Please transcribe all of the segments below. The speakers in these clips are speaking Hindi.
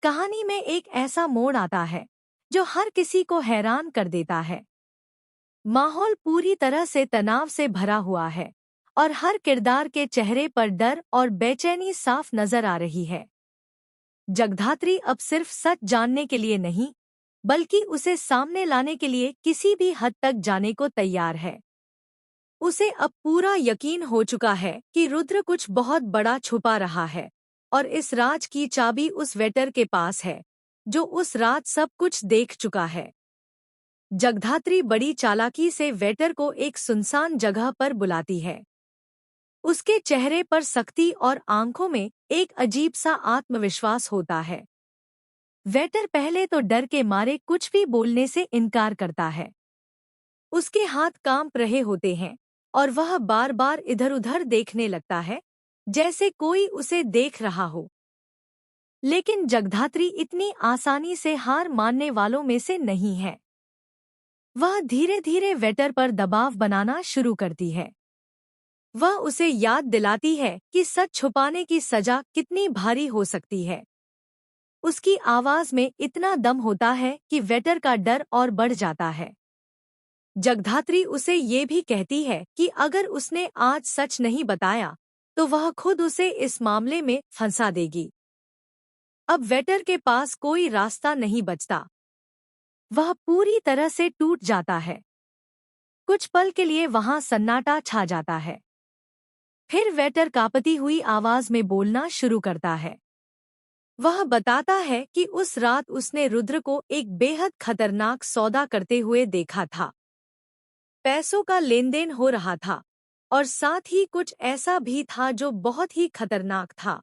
कहानी में एक ऐसा मोड़ आता है जो हर किसी को हैरान कर देता है। माहौल पूरी तरह से तनाव से भरा हुआ है और हर किरदार के चेहरे पर डर और बेचैनी साफ नजर आ रही है। जगधात्री अब सिर्फ सच जानने के लिए नहीं, बल्कि उसे सामने लाने के लिए किसी भी हद तक जाने को तैयार है। उसे अब पूरा यकीन हो चुका है कि रुद्र कुछ बहुत बड़ा छुपा रहा है और इस राज की चाबी उस वेटर के पास है जो उस रात सब कुछ देख चुका है। जगधात्री बड़ी चालाकी से वेटर को एक सुनसान जगह पर बुलाती है। उसके चेहरे पर सख्ती और आंखों में एक अजीब सा आत्मविश्वास होता है। वेटर पहले तो डर के मारे कुछ भी बोलने से इनकार करता है। उसके हाथ कांप रहे होते हैं और वह बार बार इधर उधर देखने लगता है, जैसे कोई उसे देख रहा हो। लेकिन जगधात्री इतनी आसानी से हार मानने वालों में से नहीं है। वह धीरे धीरे वेटर पर दबाव बनाना शुरू करती है। वह उसे याद दिलाती है कि सच छुपाने की सजा कितनी भारी हो सकती है। उसकी आवाज में इतना दम होता है कि वेटर का डर और बढ़ जाता है। जगधात्री उसे ये भी कहती है कि अगर उसने आज सच नहीं बताया तो वह खुद उसे इस मामले में फंसा देगी। अब वेटर के पास कोई रास्ता नहीं बचता। वह पूरी तरह से टूट जाता है। कुछ पल के लिए वहां सन्नाटा छा जाता है। फिर वेटर कांपती हुई आवाज में बोलना शुरू करता है। वह बताता है कि उस रात उसने रुद्र को एक बेहद खतरनाक सौदा करते हुए देखा था। पैसों का लेनदेन हो रहा था और साथ ही कुछ ऐसा भी था जो बहुत ही खतरनाक था।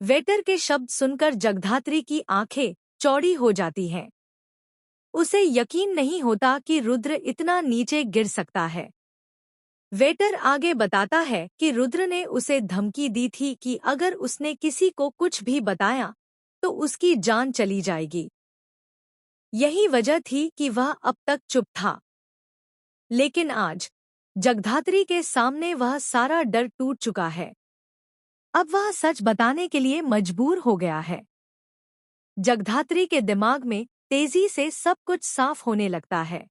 वेटर के शब्द सुनकर जगधात्री की आंखें चौड़ी हो जाती हैं। उसे यकीन नहीं होता कि रुद्र इतना नीचे गिर सकता है। वेटर आगे बताता है कि रुद्र ने उसे धमकी दी थी कि अगर उसने किसी को कुछ भी बताया तो उसकी जान चली जाएगी। यही वजह थी कि वह अब तक चुप था। लेकिन आज जगधात्री के सामने वह सारा डर टूट चुका है। अब वह सच बताने के लिए मजबूर हो गया है। जगधात्री के दिमाग में तेजी से सब कुछ साफ होने लगता है।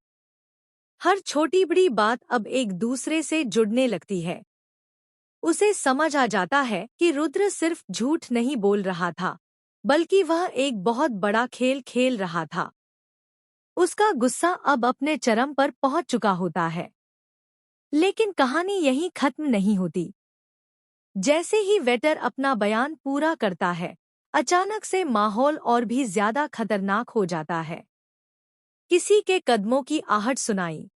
हर छोटी बड़ी बात अब एक दूसरे से जुड़ने लगती है। उसे समझ आ जाता है कि रुद्र सिर्फ झूठ नहीं बोल रहा था, बल्कि वह एक बहुत बड़ा खेल खेल रहा था। उसका गुस्सा अब अपने चरम पर पहुंच चुका होता है। लेकिन कहानी यहीं खत्म नहीं होती। जैसे ही वेटर अपना बयान पूरा करता है, अचानक से माहौल और भी ज्यादा खतरनाक हो जाता है। किसी के कदमों की आहट सुनाई